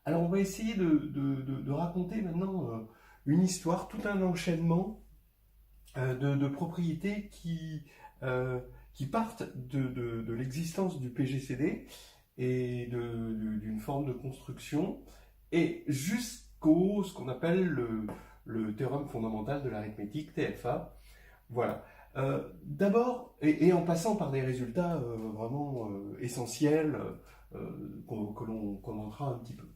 Alors, on va essayer de raconter maintenant une histoire, tout un enchaînement de propriétés qui partent de l'existence du PGCD et d'une forme de construction, et jusqu'au ce qu'on appelle le théorème fondamental de l'arithmétique, TFA. Voilà. D'abord, et en passant par des résultats vraiment essentiels que l'on commentera un petit peu.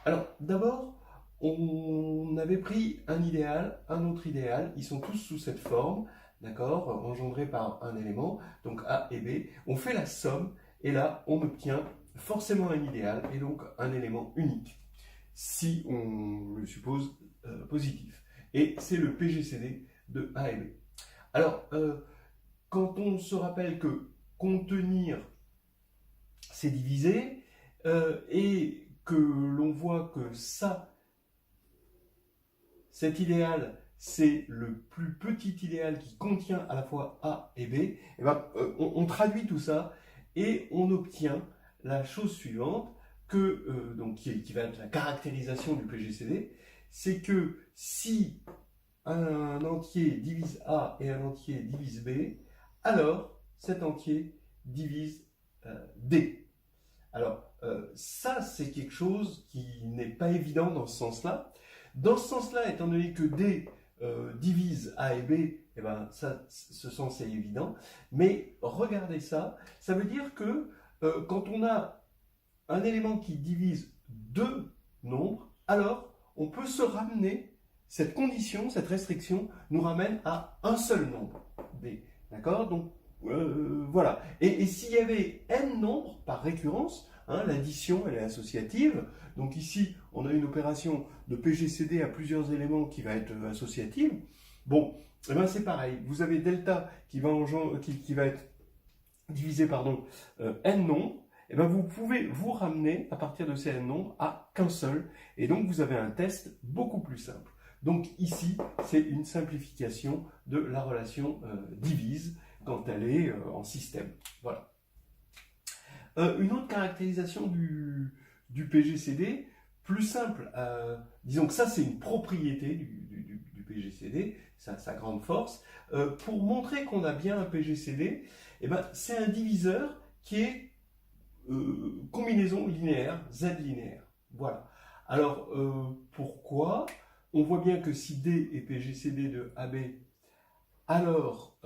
Alors, d'abord, on avait pris un idéal, un autre idéal, ils sont tous sous cette forme, d'accord, engendrés par un élément, donc A et B. On fait la somme, et là, on obtient forcément un idéal, et donc un élément unique, si on le suppose positif. Et c'est le PGCD de A et B. Alors, quand on se rappelle que contenir, c'est diviser, et que l'on voit que ça, cet idéal, c'est le plus petit idéal qui contient à la fois A et B, et ben, on traduit tout ça et on obtient la chose suivante, donc qui va être la caractérisation du PGCD, c'est que si un entier divise A et un entier divise B, alors cet entier divise D. Alors, ça, c'est quelque chose qui n'est pas évident dans ce sens-là. Dans ce sens-là, étant donné que D divise A et B, eh ben, ça, ce sens est évident. Mais regardez ça, ça veut dire que quand on a un élément qui divise deux nombres, alors on peut se ramener, cette condition, cette restriction, nous ramène à un seul nombre, D. D'accord? Donc, voilà. Et s'il y avait n nombres par récurrence, hein, l'addition elle est associative, donc ici on a une opération de PGCD à plusieurs éléments qui va être associative. Bon, eh ben c'est pareil, vous avez delta qui va être divisé par n nombres, et ben vous pouvez vous ramener à partir de ces n nombres à qu'un seul, et donc vous avez un test beaucoup plus simple. Donc ici, c'est une simplification de la relation divise quand elle est en système. Voilà. Une autre caractérisation du PGCD, plus simple, disons que ça c'est une propriété du PGCD, sa grande force. Pour montrer qu'on a bien un PGCD, eh ben, c'est un diviseur qui est combinaison linéaire, Z linéaire. Voilà. Alors, pourquoi? On voit bien que si D est PGCD de AB, alors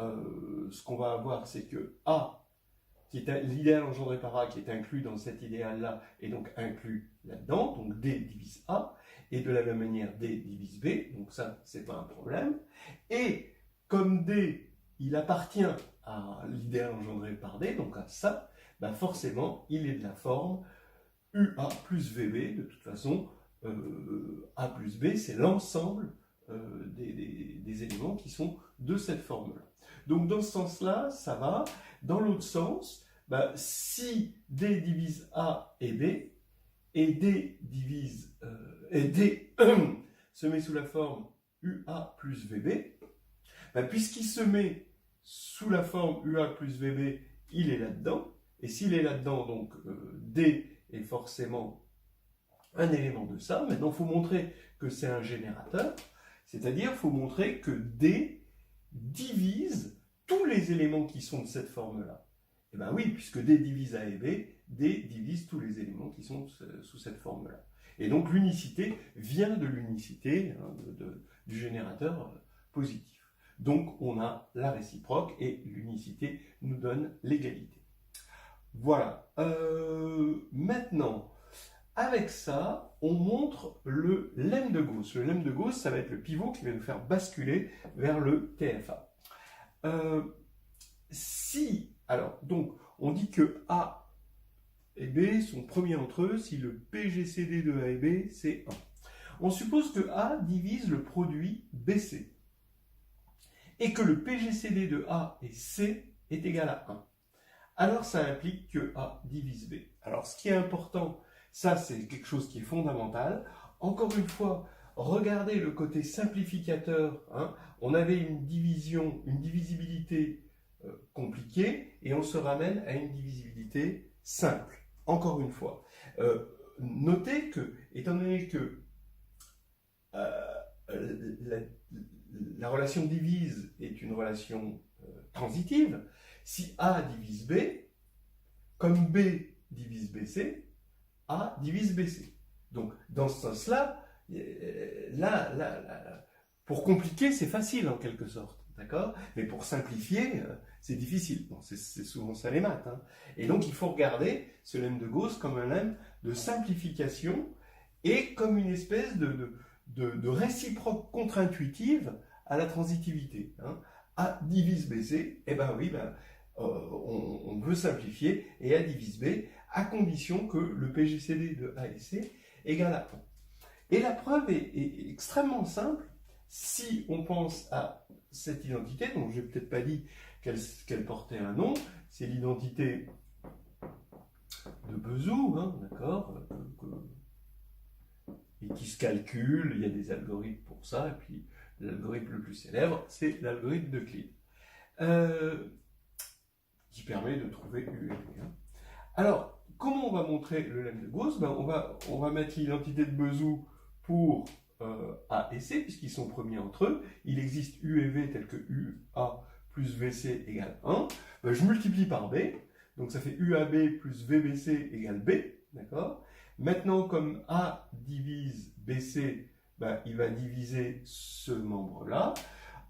ce qu'on va avoir, c'est que A, qui est l'idéal engendré par A, qui est inclus dans cet idéal-là, est donc inclus là-dedans, donc D divise A, et de la même manière D divise B, donc ça, c'est pas un problème. Et comme D, il appartient à l'idéal engendré par D, donc à ça, ben forcément, il est de la forme UA plus VB, de toute façon, A plus B, c'est l'ensemble des éléments qui sont de cette forme-là. Donc dans ce sens-là, ça va. Dans l'autre sens, bah, si D divise A et B, et D divise et D se met sous la forme UA plus VB, bah, puisqu'il se met sous la forme UA plus VB, il est là-dedans. Et s'il est là-dedans, donc D est forcément un élément de ça. Maintenant, il faut montrer que c'est un générateur, c'est-à-dire il faut montrer que D divise tous les éléments qui sont de cette forme-là. Et bien oui, puisque D divise A et B, D divise tous les éléments qui sont sous cette forme-là. Et donc l'unicité vient de l'unicité du générateur positif. Donc on a la réciproque et l'unicité nous donne l'égalité. Voilà. Maintenant, avec ça, on montre le lemme de Gauss. Le lemme de Gauss, ça va être le pivot qui va nous faire basculer vers le TFA. Alors, donc, on dit que A et B sont premiers entre eux si le PGCD de A et B, c'est 1. On suppose que A divise le produit BC et que le PGCD de A et C est égal à 1. Alors, ça implique que A divise B. Alors, ce qui est important, ça, c'est quelque chose qui est fondamental. Encore une fois, regardez le côté simplificateur. Hein. On avait une divisibilité compliquée, et on se ramène à une divisibilité simple. Encore une fois. noter que, étant donné que la, la relation divise est une relation transitive, si A divise B, comme B divise BC, A divise BC. Donc, dans ce sens-là, pour compliquer, c'est facile en quelque sorte, d'accord? Mais pour simplifier, c'est difficile. Bon, c'est souvent ça les maths. Hein. Et donc, il faut regarder ce lemme de Gauss comme un lemme de simplification et comme une espèce de réciproque contre-intuitive à la transitivité. Hein. A divise BC, eh ben oui, on veut simplifier, et A divise B, à condition que le PGCD de A et C égale à 1. Et la preuve est extrêmement simple si on pense à cette identité, dont je n'ai peut-être pas dit qu'elle portait un nom, c'est l'identité de Bezout, hein, d'accord, et qui se calcule, il y a des algorithmes pour ça, et puis l'algorithme le plus célèbre, c'est l'algorithme d'Euclide, qui permet de trouver U et V. Hein. Alors, comment on va montrer le lemme de Gauss? On va mettre l'identité de Bezout pour A et C, puisqu'ils sont premiers entre eux. Il existe U et V tel que UA plus VC égale 1. Je multiplie par B, donc ça fait UAB plus VBC égale B, d'accord? Maintenant, comme A divise BC, il va diviser ce membre-là.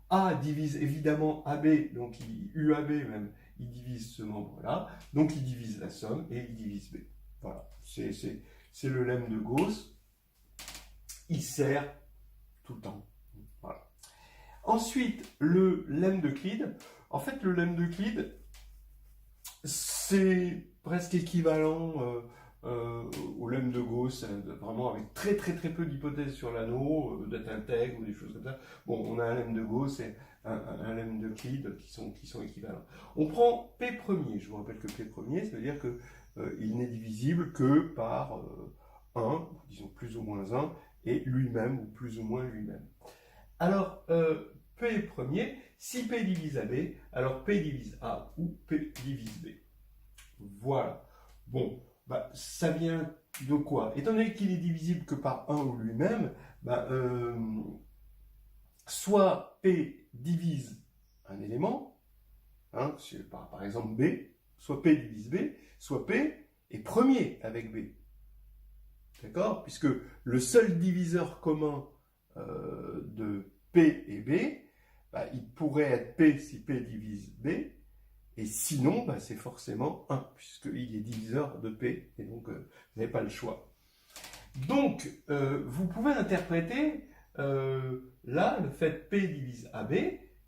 A divise évidemment AB, donc UAB même, il divise ce membre-là, donc il divise la somme et il divise B. Voilà, c'est le lemme de Gauss. Il sert tout le temps. Voilà. Ensuite, le lemme d'Euclide. En fait, le lemme d'Euclide, c'est presque équivalent au lemme de Gauss, vraiment avec très peu d'hypothèses sur l'anneau, date intègre ou des choses comme ça. Bon, on a un lemme de Gauss et un lemme d'Euclide qui sont équivalents. On prend P premier. Je vous rappelle que P premier, ça veut dire que il n'est divisible que par 1, disons plus ou moins 1, et lui-même, ou plus ou moins lui-même. Alors, P premier, si P divise AB, alors P divise A ou P divise B. Voilà. Bon, ça vient de quoi? Étant donné qu'il est divisible que par 1 ou lui-même, soit P divise un élément, hein, par exemple B, soit P divise B, soit P est premier avec B. D'accord? Puisque le seul diviseur commun de P et B, il pourrait être P si P divise B, et sinon, c'est forcément 1, puisqu'il est diviseur de P, et donc vous n'avez pas le choix. Donc, vous pouvez interpréter là le fait P divise AB.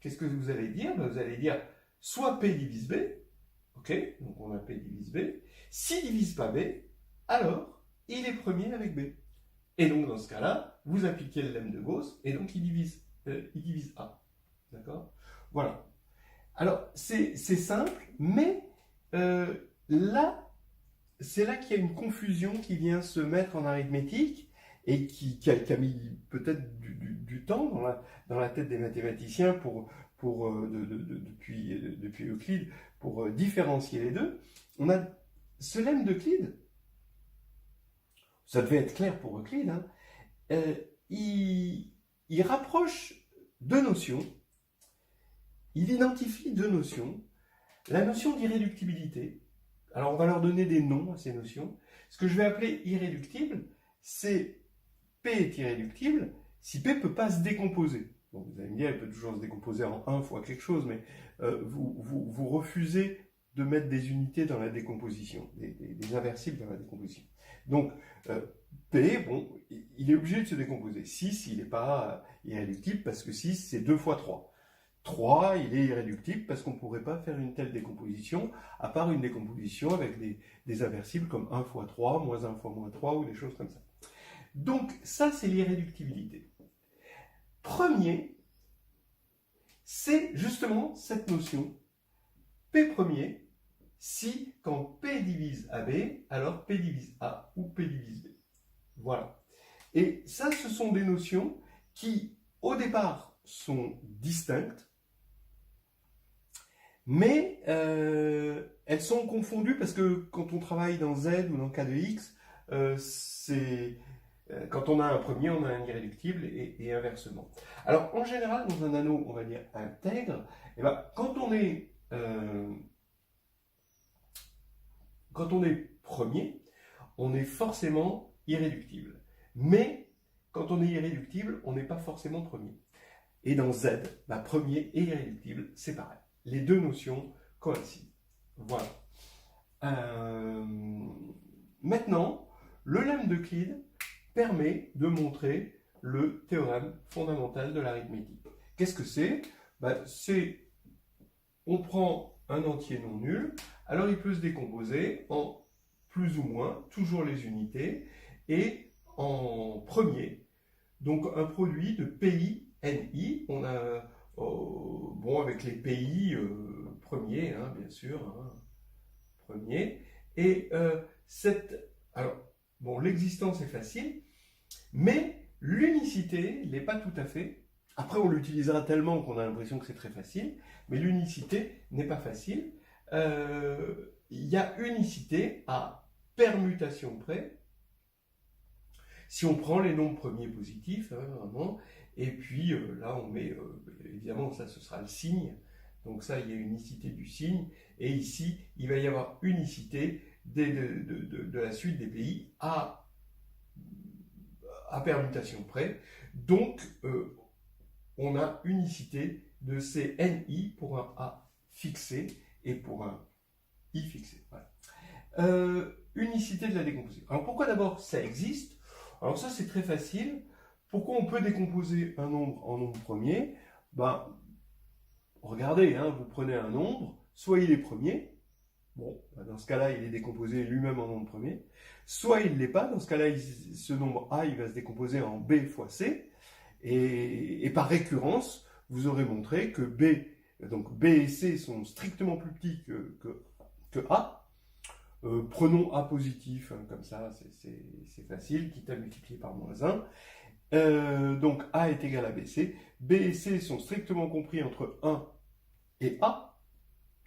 Qu'est-ce que vous allez dire? Vous allez dire soit P divise B, ok, donc on a P divise B. S'il divise pas B, alors il est premier avec B. Et donc dans ce cas-là, vous appliquez le lemme de Gauss, et donc il divise A. D'accord? Voilà. Alors, c'est simple, mais là, c'est là qu'il y a une confusion qui vient se mettre en arithmétique et qui a mis peut-être du temps dans la tête des mathématiciens depuis Euclide pour différencier les deux. On a ce lemme d'Euclide, ça devait être clair pour Euclide, hein, il rapproche deux notions. Il identifie deux notions. La notion d'irréductibilité. Alors, on va leur donner des noms à ces notions. Ce que je vais appeler irréductible, c'est P est irréductible si P ne peut pas se décomposer. Bon, vous allez me dire, elle peut toujours se décomposer en 1 fois quelque chose, mais vous refusez de mettre des unités dans la décomposition, des inversibles dans la décomposition. Donc, P, bon, il est obligé de se décomposer. 6, il n'est pas irréductible parce que 6, c'est 2 fois 3. 3, il est irréductible parce qu'on ne pourrait pas faire une telle décomposition, à part une décomposition avec des inversibles comme 1 fois 3, moins 1 fois moins 3, ou des choses comme ça. Donc, ça, c'est l'irréductibilité. Premier, c'est justement cette notion, P premier, si quand P divise AB, alors P divise A ou P divise B. Voilà. Et ça, ce sont des notions qui, au départ, sont distinctes, mais elles sont confondues parce que quand on travaille dans Z ou dans K de X, quand on a un premier, on a un irréductible et inversement. Alors, en général, dans un anneau, on va dire intègre, et ben, quand on est premier, on est forcément irréductible. Mais, quand on est irréductible, on n'est pas forcément premier. Et dans Z, bah, premier et irréductible, c'est pareil. Les deux notions coïncident. Voilà. Maintenant, le lemme d'Euclide permet de montrer le théorème fondamental de l'arithmétique. Qu'est-ce que c'est? Bah, on prend un entier non nul, alors il peut se décomposer en plus ou moins, toujours les unités, et en premier, donc un produit de PI, NI, on a, bon, avec les PI premiers, hein, bien sûr, hein, premier, et alors, bon, l'existence est facile, mais l'unicité n'est pas tout à fait. Après, on l'utilisera tellement qu'on a l'impression que c'est très facile, mais l'unicité n'est pas facile. Il y a unicité à permutation près, si on prend les nombres premiers positifs, hein, vraiment, et puis là, on met, évidemment, ça, ce sera le signe. Donc ça, il y a unicité du signe, et ici, il va y avoir unicité de la suite des pays à permutation près. Donc, on a unicité de ces NI pour un A fixé et pour un I fixé. Voilà. Unicité de la décomposition. Alors pourquoi d'abord ça existe? Alors ça c'est très facile. Pourquoi on peut décomposer un nombre en nombre premier? Ben, regardez, hein, vous prenez un nombre, soit il est premier, bon, dans ce cas-là il est décomposé lui-même en nombre premier, soit il ne l'est pas, dans ce cas-là ce nombre A il va se décomposer en B fois C, et par récurrence, vous aurez montré que donc B et C sont strictement plus petits que A. Prenons A positif, hein, comme ça c'est facile, quitte à multiplier par -1. Donc A est égal à BC. B et C sont strictement compris entre 1 et A,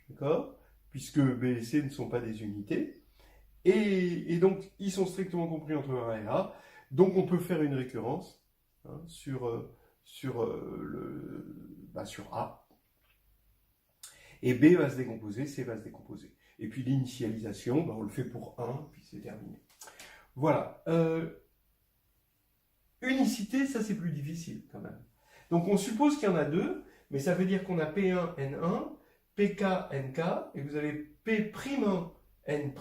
d'accord, puisque B et C ne sont pas des unités. Et donc ils sont strictement compris entre 1 et A. Donc on peut faire une récurrence, hein, sur A. Et B va se décomposer, C va se décomposer. Et puis l'initialisation, on le fait pour 1, puis c'est terminé. Voilà. Unicité, ça c'est plus difficile quand même. Donc on suppose qu'il y en a deux, mais ça veut dire qu'on a P1, N1, PK, NK, et vous avez P'1, N',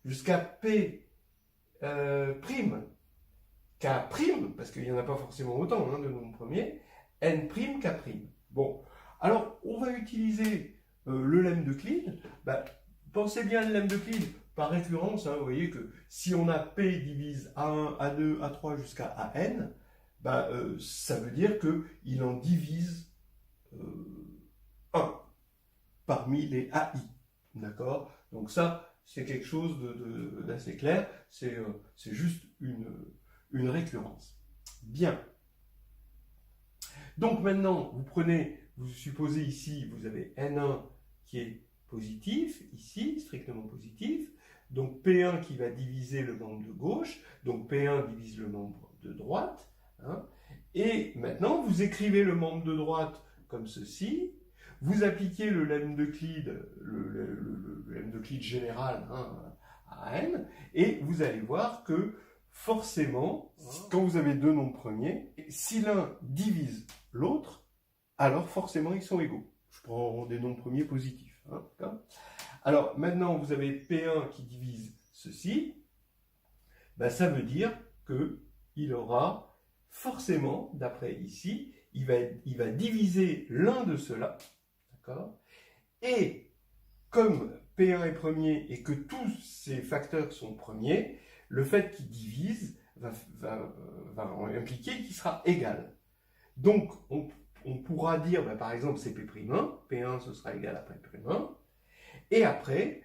jusqu'à P', K', parce qu'il n'y en a pas forcément autant, hein, de nombres premiers, N', K'. Bon, alors on va utiliser le lemme d'Euclide. Pensez bien le lemme d'Euclide par récurrence, hein, vous voyez que si on a P divise A1, A2, A3 jusqu'à AN, ça veut dire qu'il en divise 1 parmi les AI. D'accord? Donc ça, c'est quelque chose d'assez clair, c'est juste une récurrence. Bien. Donc maintenant, vous supposez ici, vous avez N1 qui est positif, ici, strictement positif, donc P1 qui va diviser le membre de gauche, donc P1 divise le membre de droite, hein, et maintenant vous écrivez le membre de droite comme ceci, vous appliquez le lemme d'Euclide, le lemme d'Euclide général, hein, à N, et vous allez voir que forcément, quand vous avez deux nombres premiers, si l'un divise l'autre, alors forcément ils sont égaux. Je prends des nombres premiers positifs. Hein, alors maintenant vous avez P1 qui divise ceci, ça veut dire qu'il aura forcément, d'après ici, il va diviser l'un de ceux-là, d'accord? Et comme P1 est premier et que tous ces facteurs sont premiers, le fait qu'il divise va impliquer qu'il sera égal. Donc on pourra dire, par exemple, c'est P'1, P1 ce sera égal à P'1, et après,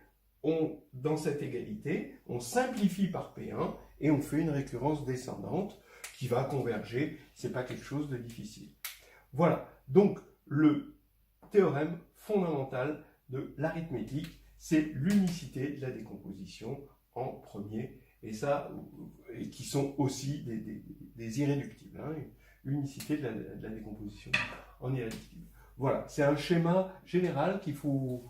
dans cette égalité, on simplifie par P1 et on fait une récurrence descendante qui va converger, c'est pas quelque chose de difficile. Voilà, donc le théorème fondamental de l'arithmétique, c'est l'unicité de la décomposition en premier et ça, et qui sont aussi des irréductibles, hein, unicité de la décomposition en irréductible. Voilà, c'est un schéma général qu'il faut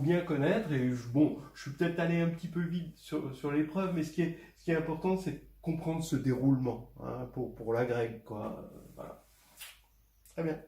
bien connaître, et bon, je suis peut-être allé un petit peu vite sur l'épreuve, mais ce qui est important, c'est de comprendre ce déroulement, hein, pour l'agrég, quoi. Voilà. Très bien.